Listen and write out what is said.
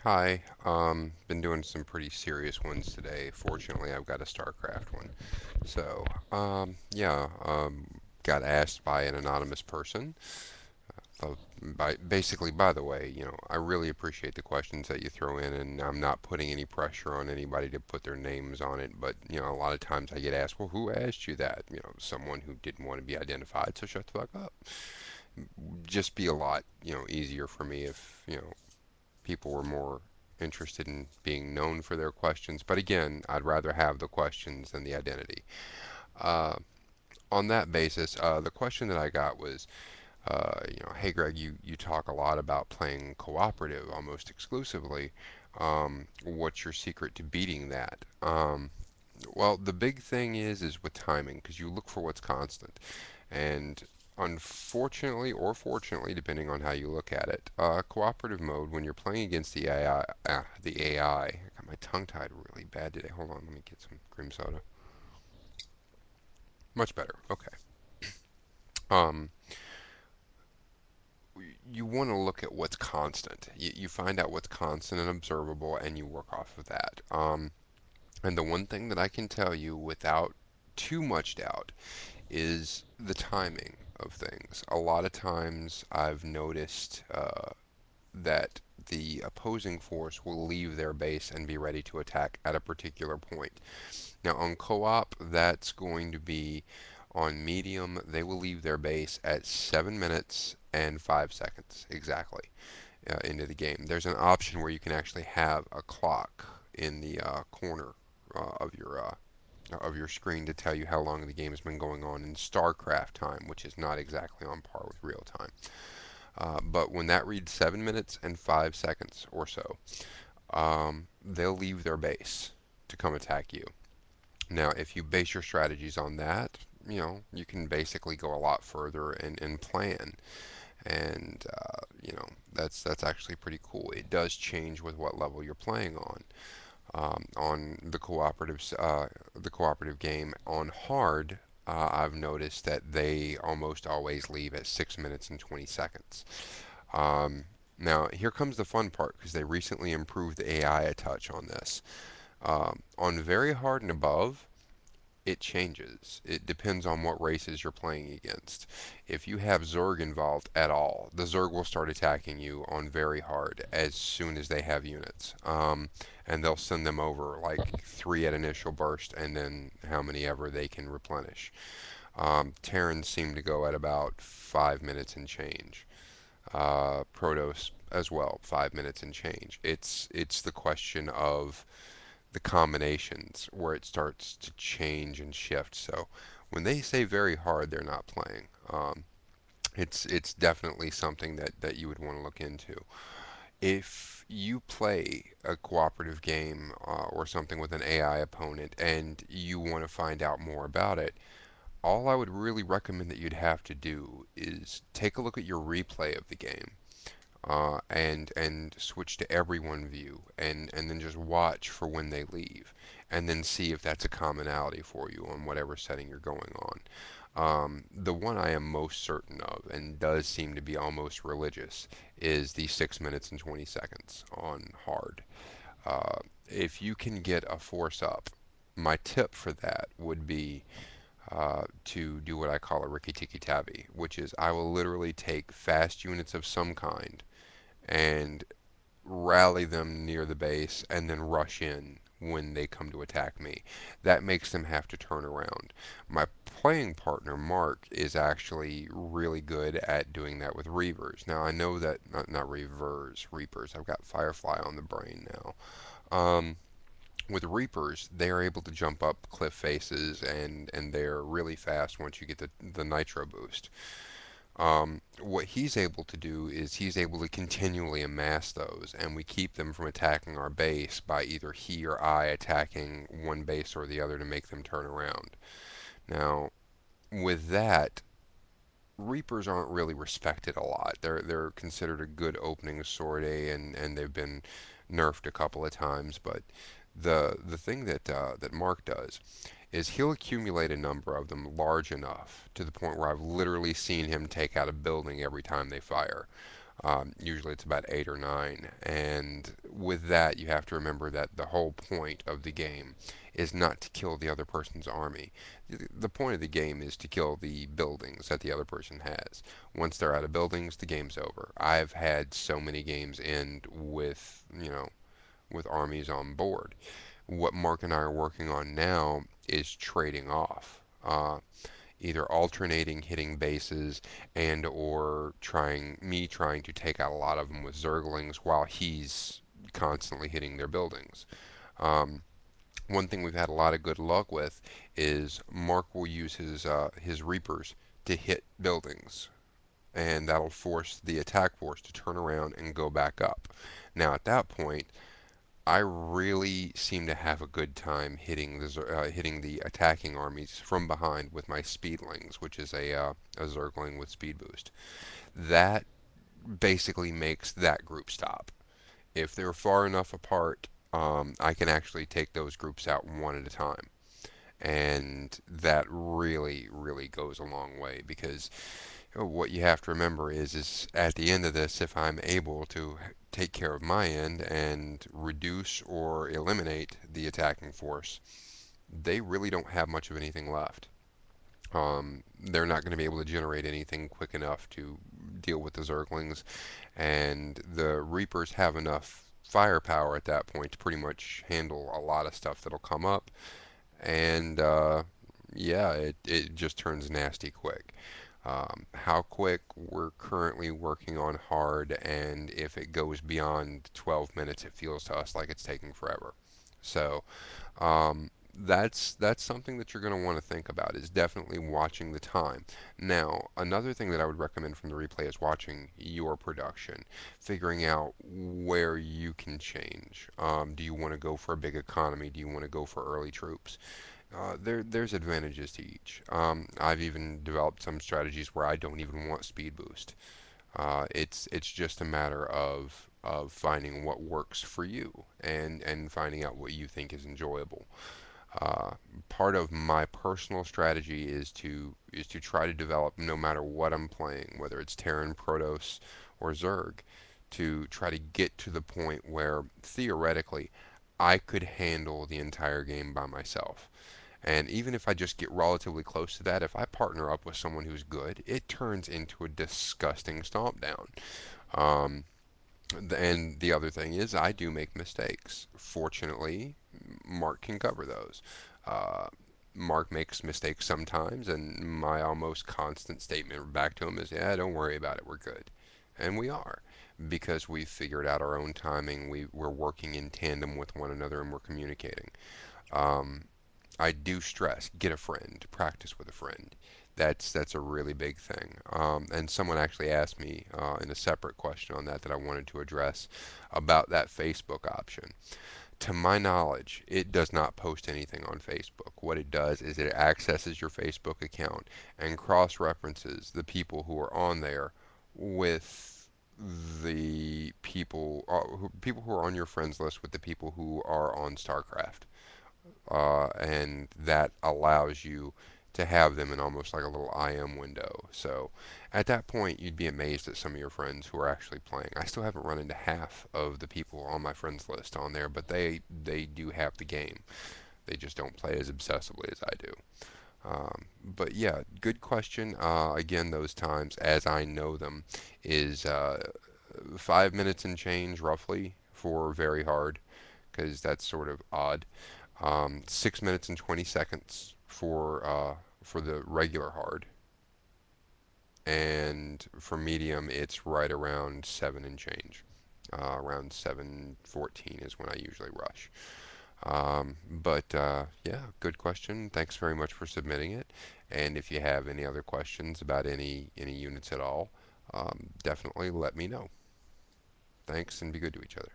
Hi, been doing some pretty serious ones today. Fortunately, I've got a StarCraft one. Got asked by an anonymous person. By the way, I really appreciate the questions that you throw in, and I'm not putting any pressure on anybody to put their names on it. But a lot of times I get asked, "Well, who asked you that?" Someone who didn't want to be identified. So shut the fuck up. Just be a lot, easier for me if people were more interested in being known for their questions. But again, I'd rather have the questions than the identity. Uh, on that basis, the question that I got was, hey Greg, you talk a lot about playing cooperative almost exclusively. What's your secret to beating that? Well, the big thing is with timing, because you look for what's constant. And unfortunately, or fortunately, depending on how you look at it, cooperative mode, when you're playing against the AI, I got my tongue tied really bad today. Hold on, let me get some cream soda. Much better. Okay. Um, you want to look at what's constant. You find out what's constant and observable, and you work off of that. And the one thing that I can tell you without too much doubt is the timing of things. A lot of times I've noticed that the opposing force will leave their base and be ready to attack at a particular point. Now, on co op, that's going to be on medium, they will leave their base at 7 minutes and 5 seconds exactly into the game. There's an option where you can actually have a clock in the corner of your screen to tell you how long the game has been going on in StarCraft time, which is not exactly on par with real time. But when that reads 7 minutes and 5 seconds or so, they'll leave their base to come attack you. Now, if you base your strategies on that, you can basically go a lot further and plan. And, that's actually pretty cool. It does change with what level you're playing on. On the cooperative game on hard, I've noticed that they almost always leave at 6 minutes and 20 seconds. Um, Now, here comes the fun part because they recently improved the AI a touch on this. On very hard and above, it changes. It depends on what races you're playing against. If you have Zerg involved at all, the Zerg will start attacking you on very hard as soon as they have units. And they'll send them over like three at initial burst and then how many ever they can replenish. Terrans seem to go at about 5 minutes and change. Protoss as well, 5 minutes and change. It's the question of the combinations where it starts to change and shift. So when they say very hard, they're not playing. It's definitely something that you would want to look into. If you play a cooperative game or something with an AI opponent and you want to find out more about it, all I would really recommend that you'd have to do is take a look at your replay of the game and switch to everyone view and then just watch for when they leave and then see if that's a commonality for you on whatever setting you're going on. The one I am most certain of and does seem to be almost religious is the 6 minutes and 20 seconds on hard. If you can get a force up, my tip for that would be to do what I call a Rikki Tikki Tavi, which is I will literally take fast units of some kind and rally them near the base and then rush in when they come to attack me. That makes them have to turn around. My playing partner, Mark, is actually really good at doing that with Reavers. Now, I know that, not Reavers, Reapers. I've got Firefly on the brain now. With Reapers, they are able to jump up cliff faces and they're really fast once you get the nitro boost. What he's able to do is he's able to continually amass those, and we keep them from attacking our base by either he or I attacking one base or the other to make them turn around. Now, with that, Reapers aren't really respected a lot. They're considered a good opening sortie, and they've been nerfed a couple of times. But the thing that Mark does is he'll accumulate a number of them large enough to the point where I've literally seen him take out a building every time they fire. Usually it's about 8 or 9. And with that, you have to remember that the whole point of the game is not to kill the other person's army. The point of the game is to kill the buildings that the other person has. Once they're out of buildings, the game's over. I've had so many games end with, with armies on board. What Mark and I are working on now is trading off. Either alternating hitting bases and or trying to take out a lot of them with Zerglings while he's constantly hitting their buildings. Um, One thing we've had a lot of good luck with is Mark will use his Reapers to hit buildings, and that'll force the attack force to turn around and go back up. Now at that point, I really seem to have a good time hitting the attacking armies from behind with my Speedlings, which is a Zergling with speed boost. That basically makes that group stop. If they're far enough apart, I can actually take those groups out one at a time, and that really, really goes a long way because what you have to remember is at the end of this, if I'm able to take care of my end and reduce or eliminate the attacking force, they really don't have much of anything left. They're not going to be able to generate anything quick enough to deal with the Zerglings, and the Reapers have enough firepower at that point to pretty much handle a lot of stuff that'll come up, and yeah, it just turns nasty quick. How quick we're currently working on hard, and if it goes beyond 12 minutes, it feels to us like it's taking forever. So that's something that you're going to want to think about is definitely watching the time. Now, another thing that I would recommend from the replay is watching your production, figuring out where you can change. Do you want to go for a big economy? Do you want to go for early troops? There's advantages to each. I've even developed some strategies where I don't even want speed boost. It's just a matter of finding what works for you and finding out what you think is enjoyable. Uh, Part of my personal strategy is to try to develop no matter what I'm playing, whether it's Terran, Protoss, or Zerg, to try to get to the point where theoretically I could handle the entire game by myself. And even if I just get relatively close to that, if I partner up with someone who's good, it turns into a disgusting stomp down. Um, and the other thing is, I do make mistakes. Fortunately, Mark can cover those. Uh, Mark makes mistakes sometimes, and my almost constant statement back to him is, "Yeah, don't worry about it. We're good." And we are, because we've figured out our own timing. We're working in tandem with one another, and we're communicating. Um, I do stress get a friend, practice with a friend. That's a really big thing. And someone actually asked me in a separate question on that I wanted to address about that Facebook option. To my knowledge, it does not post anything on Facebook. What it does is it accesses your Facebook account and cross-references the people who are on there with the people who are on your friends list with the people who are on StarCraft, and that allows you to have them in almost like a little IM window. So at that point, you'd be amazed at some of your friends who are actually playing. I still haven't run into half of the people on my friends list on there, but they do have the game. They just don't play as obsessively as I do. But yeah, good question. Again, those times as I know them is 5 minutes and change roughly for very hard, because that's sort of odd. 6 minutes and 20 seconds for the regular hard, and for medium, it's right around 7 and change. Around 7:14 is when I usually rush. But yeah, good question. Thanks very much for submitting it. And if you have any other questions about any units at all, definitely let me know. Thanks, and be good to each other.